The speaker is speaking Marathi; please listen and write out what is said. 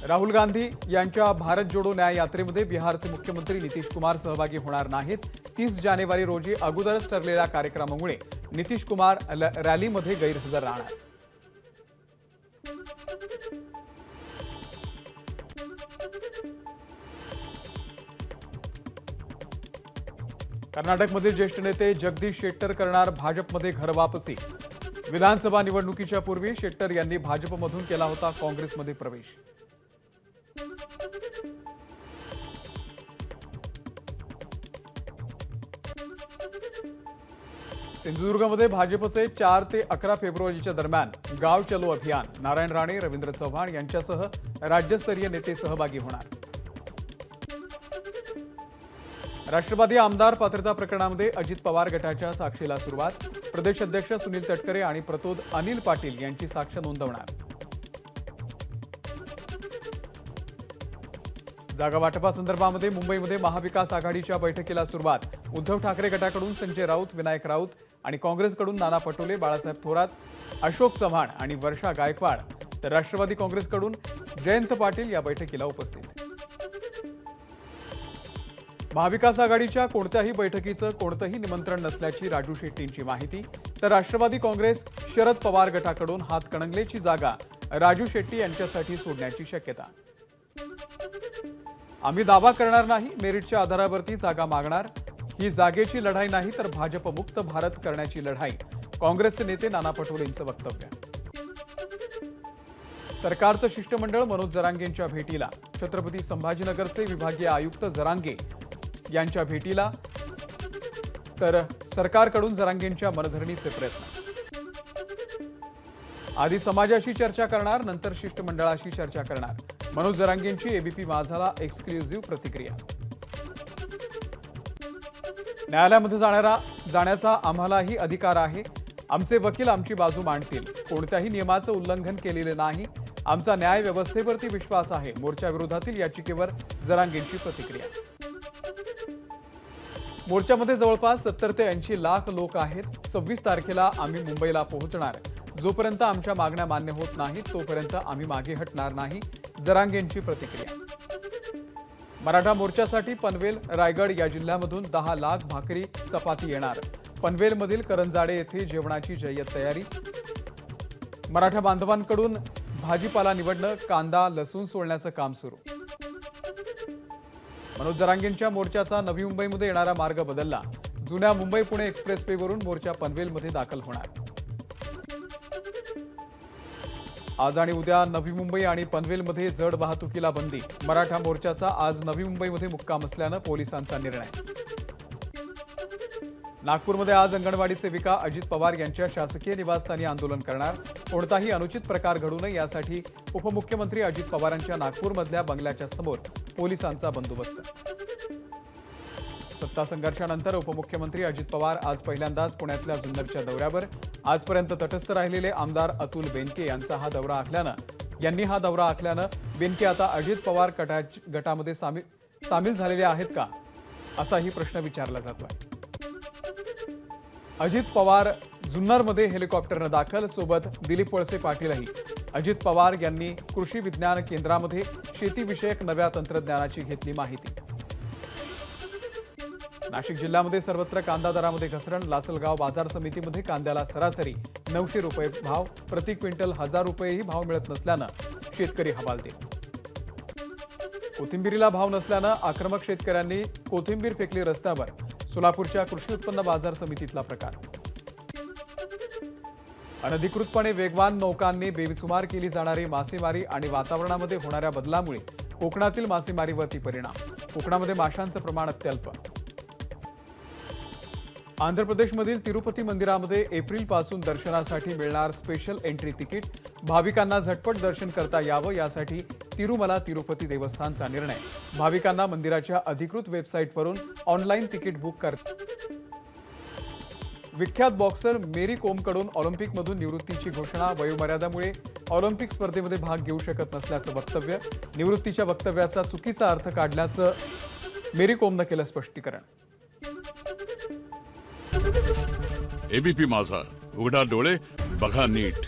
राहुल गांधी यांच्या भारत जोडो न्याय यात्रेमध्ये बिहारचे मुख्यमंत्री नितीश कुमार सहभागी होणार नाहीत। 30 जानेवारी रोजी अगोदरच ठरलेल्या कार्यक्रमामुळे नितीश कुमार रॅलीमध्ये गैरहजर राहणार। कर्नाटकमधील ज्येष्ठ नेते जगदीश शेट्टर करणार भाजपमध्ये घरवापसी। विधानसभा निवडणुकीच्या पूर्वी शेट्टर यांनी भाजपमधून केला होता काँग्रेसमध्ये प्रवेश। सिंधुदुर्गमध्ये भाजपचे 4 ते 11 फेब्रुवारीच्या दरम्यान गाव चलो अभियान। नारायण राणे, रवींद्र चव्हाण यांच्यासह राज्यस्तरीय नेते सहभागी होणार। राष्ट्रवादी आमदार पात्रता प्रकरणामध्ये अजित पवार गटाच्या साक्षीला सुरुवात। प्रदेश अध्यक्ष सुनील तटकरे आणि प्रतोद अनिल पाटील यांची साक्ष नोंदवणार। जागा वाटपासंदर्भामध्ये मुंबईमध्ये महाविकास आघाडीच्या बैठकीला सुरुवात। उद्धव ठाकरे गटाकडून संजय राऊत, विनायक राऊत आणि काँग्रेसकडून नाना पटोले, बाळासाहेब थोरात, अशोक चव्हाण आणि वर्षा गायकवाड, तर राष्ट्रवादी काँग्रेसकडून जयंत पाटील या बैठकीला उपस्थित। महाविकास आघाडीच्या कोणत्याही बैठकीचं कोणतंही निमंत्रण नसल्याची राजू शेट्टींची माहिती। तर राष्ट्रवादी काँग्रेस शरद पवार गटाकडून हातकणंगलेची जागा राजू शेट्टी यांच्यासाठी सोडण्याची शक्यता। आम्ही दावा करणार नाही, मेरिटच्या आधारावरती जागा मागणार। ही जागेची लढाई नाही तर भाजप मुक्त भारत करण्याची लढाई, काँग्रेसचे नेते नाना पटोलेंचं वक्तव्य। सरकारचं शिष्टमंडळ मनोज जरांगेंच्या भेटीला। छत्रपती संभाजीनगरचे विभागीय आयुक्त जरांगे यांच्या भेटीला, तर सरकारकडून जरांगेंच्या मनधरणीचे प्रयत्न। आधी समाजाशी चर्चा करणार, नंतर शिष्टमंडळाशी चर्चा करणार, मनोज जरांगेंची एबीपी माझाला एक्सक्लुझिव्ह प्रतिक्रिया। न्यायालयामध्ये जाण्याचा आम्हालाही अधिकार आहे। आमचे वकील आमची बाजू मांडतील। कोणत्याही नियमाचं उल्लंघन केलेले नाही। आमचा न्याय व्यवस्थेवरती विश्वास आहे। मोर्चा विरोधातील याचिकेवर जरांगेंची प्रतिक्रिया। मोर्चामध्ये जवळपास 70 ते 80 लाख लोक आहेत। 26 तारखेला आम्ही मुंबईला पोहोचणार। जोपर्यंत आमच्या मागण्या मान्य होत नाहीत तोपर्यंत आम्ही मागे हटणार नाही, जरांगेंची प्रतिक्रिया। मराठा मोर्चासाठी पनवेल, रायगड या जिल्ह्यामधून 10 लाख भाकरी चपाती येणार। पनवेलमधील करंजाडे येथे जेवणाची जय्यत तयारी। मराठा बांधवांकडून भाजीपाला निवडणं, कांदा, लसूण सोलण्याचं काम सुरू। मनोज जरांगेंच्या मोर्चाचा नवी मुंबईमध्ये येणारा मार्ग बदलला। जुन्या मुंबई पुणे एक्सप्रेसवेवरून मोर्चा पनवेलमध्ये दाखल होणार। आज आणि उद्या नवी मुंबई आणि पनवेलमध्ये जड वाहतुकीला बंदी। मराठा मोर्चाचा आज नवी मुंबईमध्ये मुक्काम असल्यानं पोलिसांचा निर्णय। नागपूरमध्ये आज अंगणवाडी सेविका अजित पवार यांच्या शासकीय निवासस्थानी आंदोलन करणार। कोणताही अनुचित प्रकार घडू नये यासाठी उपमुख्यमंत्री अजित पवारांच्या नागपूरमधल्या बंगल्याच्या समोर पोलिसांचा बंदोबस्त। सत्ता संघर्षानंतर उपमुख्यमंत्री अजित पवार आज पहिल्यांदाच पुण्यातल्या जुन्नरच्या दौऱ्यावर। आजपर्यंत तटस्थ राहिलेले आमदार अतुल बेनके यांनी हा दौरा आखल्यानं बेनके आता अजित पवार गटामध्ये सामील झालेले आहेत का, असाही प्रश्न विचारला जातोय। अजित पवार जुन्नरमध्ये हेलिकॉप्टरनं दाखल, सोबत दिलीप वळसे पाटीलही। अजित पवार यांनी कृषी विज्ञान केंद्रामध्ये शेतीविषयक नव्या तंत्रज्ञानाची घेतली माहिती। नाशिक जिल्ह्यामध्ये सर्वत्र कांदा दरामध्ये घसरण। लासलगाव बाजार समितीमध्ये कांद्याला सरासरी 900 रुपये भाव, प्रति क्विंटल 1000 रुपयेही भाव मिळत नसल्यानं शेतकरी हवालदिल। कोथिंबीरीला भाव नसल्यानं आक्रमक शेतकऱ्यांनी कोथिंबीर फेकली रस्त्यावर। सोलापूरच्या कृषी उत्पन्न बाजार समितीतला प्रकार। अनधिकृतपणे वेगवान नौकांनी बेसुमार केली जाणारी मासेमारी आणि वातावरणामध्ये होणाऱ्या बदलामुळे कोकणातील मासेमारीवरती परिणाम। कोकणामध्ये माशांचं प्रमाण अत्यल्प। आंध्र प्रदेशमधील तिरुपती मंदिरामध्ये एप्रिलपासून दर्शनासाठी मिळणार स्पेशल एंट्री तिकीट। भाविकांना झटपट दर्शन करता यावं यासाठी तिरुमला तिरुपती देवस्थानचा निर्णय। भाविकांना मंदिराच्या अधिकृत वेबसाईटवरून ऑनलाईन तिकीट बुक करता। विख्यात बॉक्सर मेरी कोमकडून ऑलिम्पिकमधून निवृत्तीची घोषणा। वयोमर्यादेमुळे ऑलिम्पिक स्पर्धेमध्ये भाग घेऊ शकत नसल्याचं वक्तव्य। निवृत्तीच्या वक्तव्याचा चुकीचा अर्थ काढल्याचं मेरी कोमनं केलं स्पष्टीकरण। एबीपी माझा, उघडा डोळे बघा नीट।